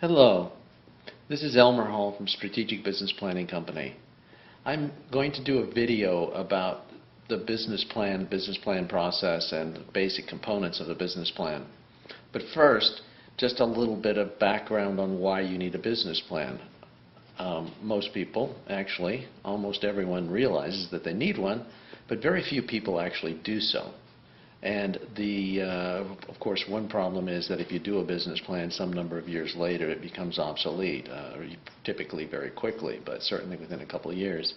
Hello, this is Elmer Hall from Strategic Business Planning Company. I'm going to do a video about the business plan process, and the basic components of the business plan. But first, just a little bit of background on why you need a business plan. Most people, actually, almost everyone realizes that they need one, but very few people actually do so. And of course, one problem is that if you do a business plan some number of years later, it becomes obsolete, typically very quickly, but certainly within a couple of years.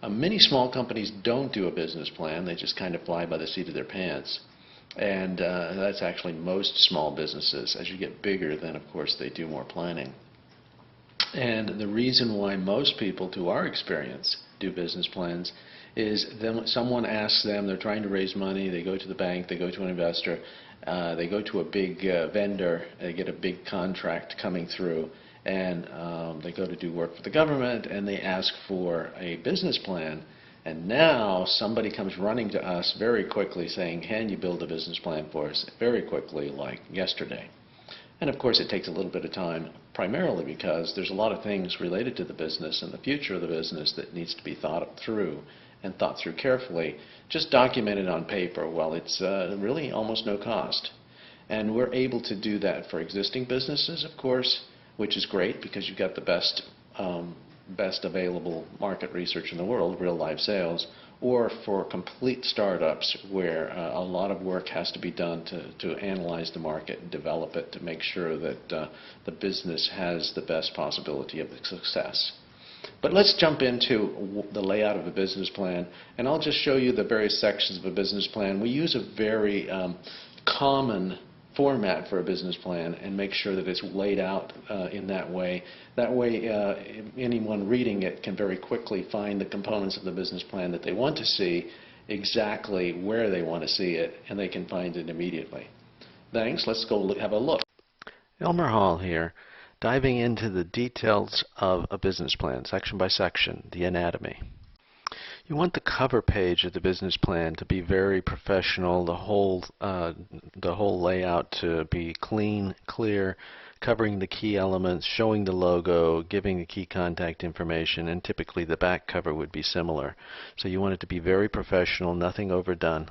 Many small companies don't do a business plan. They just kind of fly by the seat of their pants. And that's actually most small businesses. As you get bigger, then of course they do more planning. And the reason why most people, to our experience, do business plans is then when someone asks them, they're trying to raise money, they go to the bank, they go to an investor, they go to a big vendor, they get a big contract coming through, and they go to do work for the government, and they ask for a business plan. And now somebody comes running to us very quickly saying, can you build a business plan for us very quickly, like yesterday? And of course it takes a little bit of time, primarily because there's a lot of things related to the business and the future of the business that needs to be thought through and thought through carefully. Just documented on paper, well, it's really almost no cost. And we're able to do that for existing businesses, of course, which is great because you've got the best available market research in the world, real live sales, or for complete startups where a lot of work has to be done to analyze the market and develop it to make sure that the business has the best possibility of success. But let's jump into the layout of a business plan, and I'll just show you the various sections of a business plan. We use a very common format for a business plan and make sure that it's laid out in that way. That way anyone reading it can very quickly find the components of the business plan that they want to see, exactly where they want to see it, and they can find it immediately. Thanks. Let's go have a look. Elmer Hall here, diving into the details of a business plan, section by section, the anatomy. You want the cover page of the business plan to be very professional, the whole layout to be clean, clear, covering the key elements, showing the logo, giving the key contact information, and typically the back cover would be similar. So you want it to be very professional, nothing overdone.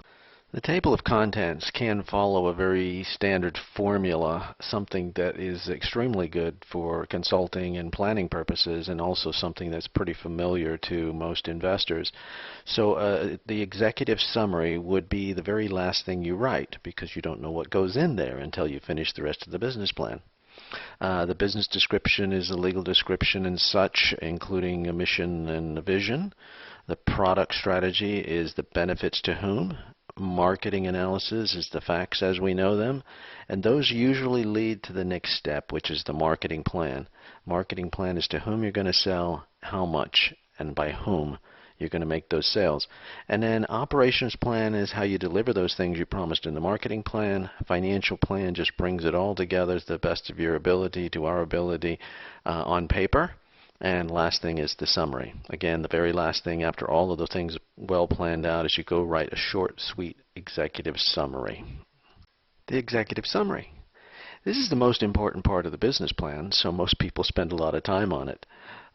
The table of contents can follow a very standard formula, something that is extremely good for consulting and planning purposes, and also something that's pretty familiar to most investors. So the executive summary would be the very last thing you write, because you don't know what goes in there until you finish the rest of the business plan. The business description is the legal description and such, including a mission and a vision. The product strategy is the benefits to whom. Marketing analysis is the facts as we know them, and those usually lead to the next step, which is the marketing plan. Marketing plan is to whom you're going to sell, how much, and by whom you're going to make those sales. And then operations plan is how you deliver those things you promised in the marketing plan. Financial plan just brings it all together to the best of your ability, to our ability, on paper. And last thing is the summary. Again, the very last thing after all of the things well planned out is you go write a short, sweet executive summary. The executive summary. This is the most important part of the business plan, so most people spend a lot of time on it.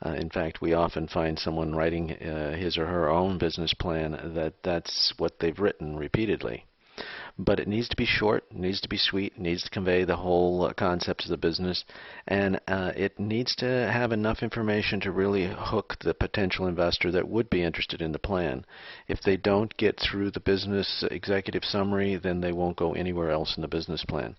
In fact, we often find someone writing his or her own business plan that's what they've written repeatedly. But it needs to be short, it needs to be sweet, it needs to convey the whole concept of the business, and it needs to have enough information to really hook the potential investor that would be interested in the plan. If they don't get through the business executive summary, then they won't go anywhere else in the business plan.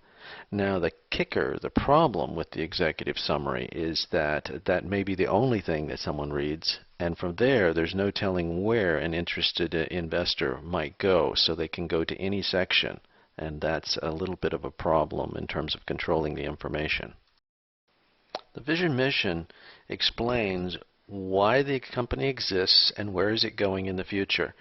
Now the kicker, the problem with the executive summary is that that may be the only thing that someone reads, and from there's no telling where an interested investor might go, so they can go to any section, and that's a little bit of a problem in terms of controlling the information. The vision mission explains why the company exists and where is it going in the future.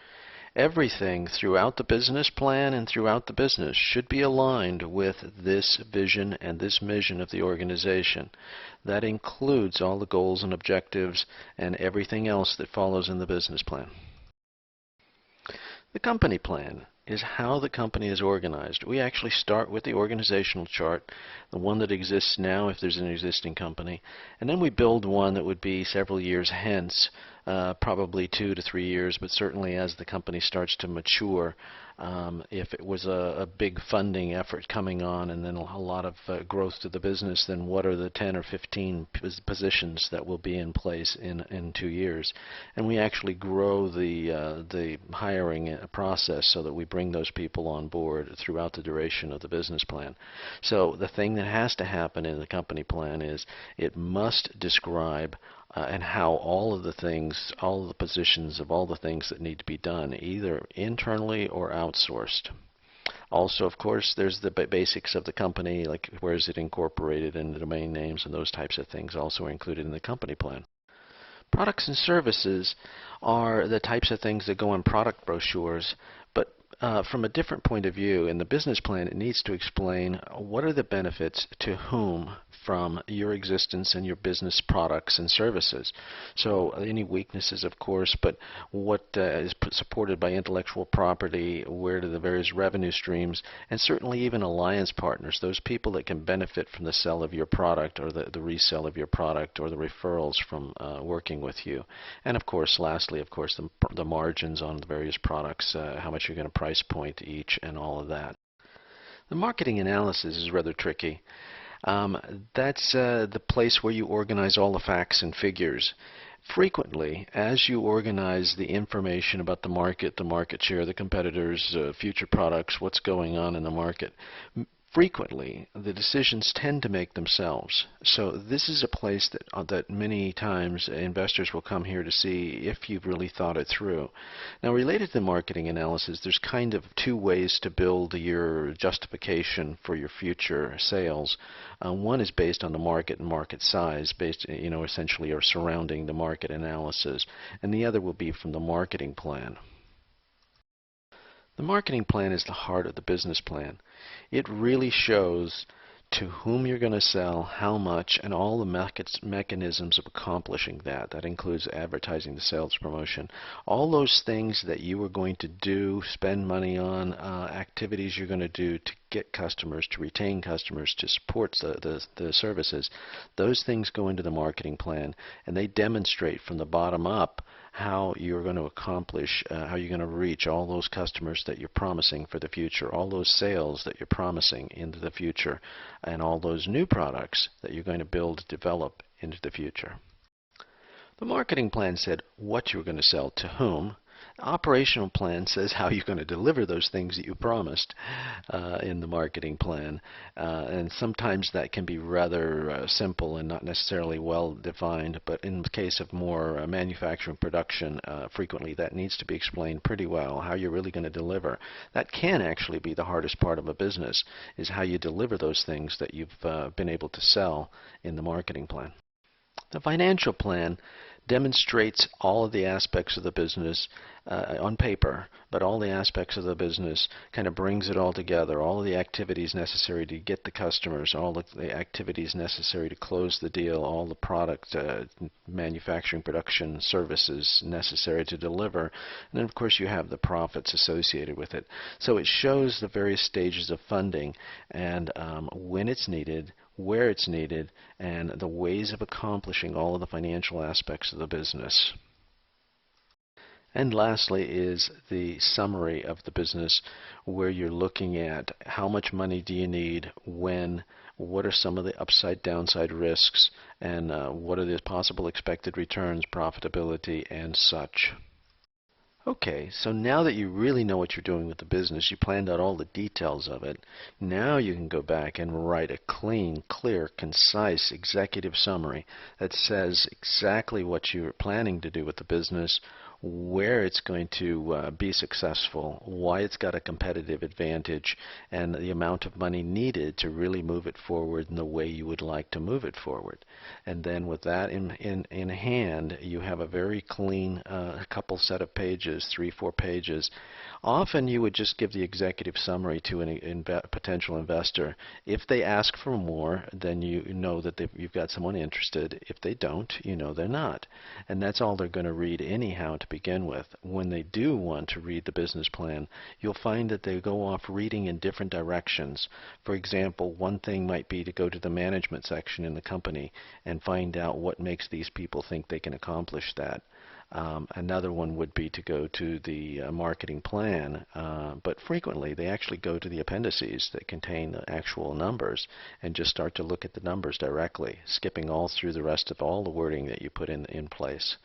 Everything throughout the business plan and throughout the business should be aligned with this vision and this mission of the organization. That includes all the goals and objectives and everything else that follows in the business plan. The company plan is how the company is organized. We actually start with the organizational chart, the one that exists now if there's an existing company, and then we build one that would be several years hence, probably 2 to 3 years, but certainly as the company starts to mature. If it was a big funding effort coming on and then a lot of growth to the business, then what are the 10 or 15 positions that will be in place in 2 years? And we actually grow the hiring process so that we bring those people on board throughout the duration of the business plan. So the thing that has to happen in the company plan is it must describe and how all of the things, all of the positions of all the things that need to be done, either internally or outsourced. Also, of course, there's the basics of the company, like where is it incorporated and the domain names and those types of things also are included in the company plan. Products and services are the types of things that go on product brochures, but from a different point of view. In the business plan, it needs to explain what are the benefits to whom from your existence and your business products and services. So any weaknesses, of course, but what is supported by intellectual property, where do the various revenue streams, and certainly even alliance partners, those people that can benefit from the sale of your product or the resale of your product or the referrals from working with you. And of course, lastly, of course, the margins on the various products, how much you're going to price point each and all of that. The marketing analysis is rather tricky. That's the place where you organize all the facts and figures. Frequently, as you organize the information about the market share, the competitors, future products, what's going on in the market, frequently the decisions tend to make themselves. So this is a place that many times investors will come here to see if you've really thought it through. Now, related to the marketing analysis, there's kind of 2 ways to build your justification for your future sales. One is based on the market and market size, based essentially or surrounding the market analysis, and the other will be from the marketing plan. The marketing plan is the heart of the business plan. It really shows to whom you're going to sell, how much, and all the mechanisms of accomplishing that. That includes advertising, the sales promotion, all those things that you are going to do, spend money on, activities you're going to do to get customers, to retain customers, to support the services. Those things go into the marketing plan, and they demonstrate from the bottom up how you're going to accomplish, how you're going to reach all those customers that you're promising for the future, all those sales that you're promising into the future, and all those new products that you're going to build, develop into the future. The marketing plan said what you were going to sell to whom. The operational plan says how you're going to deliver those things that you promised in the marketing plan. And sometimes that can be rather simple and not necessarily well defined, but in the case of more manufacturing production, frequently that needs to be explained pretty well, how you're really going to deliver. That can actually be the hardest part of a business, is how you deliver those things that you've been able to sell in the marketing plan. The financial plan demonstrates all of the aspects of the business on paper, but all the aspects of the business, kind of brings it all together, all of the activities necessary to get the customers, all of the activities necessary to close the deal, all the product manufacturing, production, services necessary to deliver, and then of course you have the profits associated with it. So it shows the various stages of funding and when it's needed, where it's needed, and the ways of accomplishing all of the financial aspects of the business. And lastly is the summary of the business, where you're looking at how much money do you need, when, what are some of the upside downside risks, and what are the possible expected returns, profitability, and such. Okay, so now that you really know what you're doing with the business, you planned out all the details of it, now you can go back and write a clean, clear, concise executive summary that says exactly what you're planning to do with the business, where it's going to be successful, why it's got a competitive advantage, and the amount of money needed to really move it forward in the way you would like to move it forward. And then with that in hand, you have a very clean couple set of pages, 3-4 pages. Often you would just give the executive summary to a potential investor. If they ask for more, then you know that you've got someone interested. If they don't, you know they're not. And that's all they're going to read anyhow to begin with. When they do want to read the business plan, you'll find that they go off reading in different directions. For example, one thing might be to go to the management section in the company and find out what makes these people think they can accomplish that. Another one would be to go to the marketing plan, but frequently they actually go to the appendices that contain the actual numbers and just start to look at the numbers directly, skipping all through the rest of all the wording that you put in place.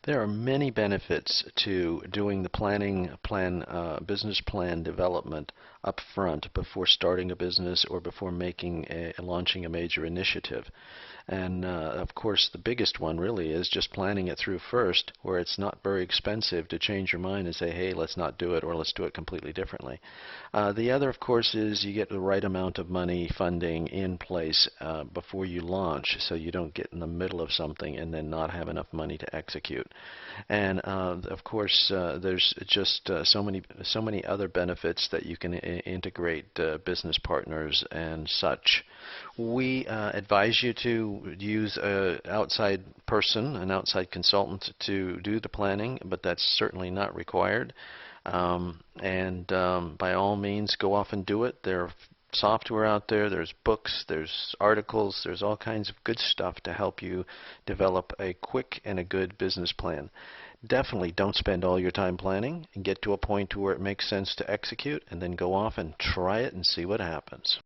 There are many benefits to doing the business plan development up front before starting a business or before launching a major initiative. And of course, the biggest one really is just planning it through first, where it's not very expensive to change your mind and say, hey, let's not do it, or let's do it completely differently. The other, of course, is you get the right amount of money funding in place before you launch, so you don't get in the middle of something and then not have enough money to execute. And of course, there's just so many other benefits that you can integrate business partners and such. We advise you to use an outside person, an outside consultant, to do the planning, but that's certainly not required. By all means, go off and do it. There are software out there, there's books, there's articles, there's all kinds of good stuff to help you develop a quick and a good business plan. Definitely don't spend all your time planning, and get to a point where it makes sense to execute, and then go off and try it and see what happens.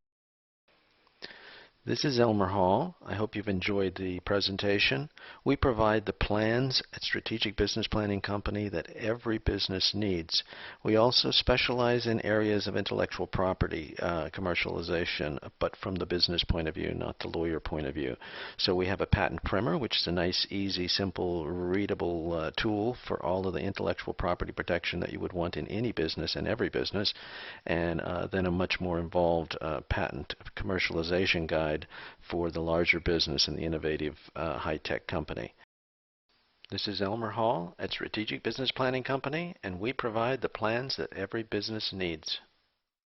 This is Elmer Hall. I hope you've enjoyed the presentation. We provide the plans at Strategic Business Planning Company that every business needs. We also specialize in areas of intellectual property commercialization, but from the business point of view, not the lawyer point of view. So we have a patent primer, which is a nice, easy, simple, readable tool for all of the intellectual property protection that you would want in any business and every business, and then a much more involved patent commercialization guide for the larger business and the innovative high-tech company. This is Elmer Hall at Strategic Business Planning Company, and we provide the plans that every business needs.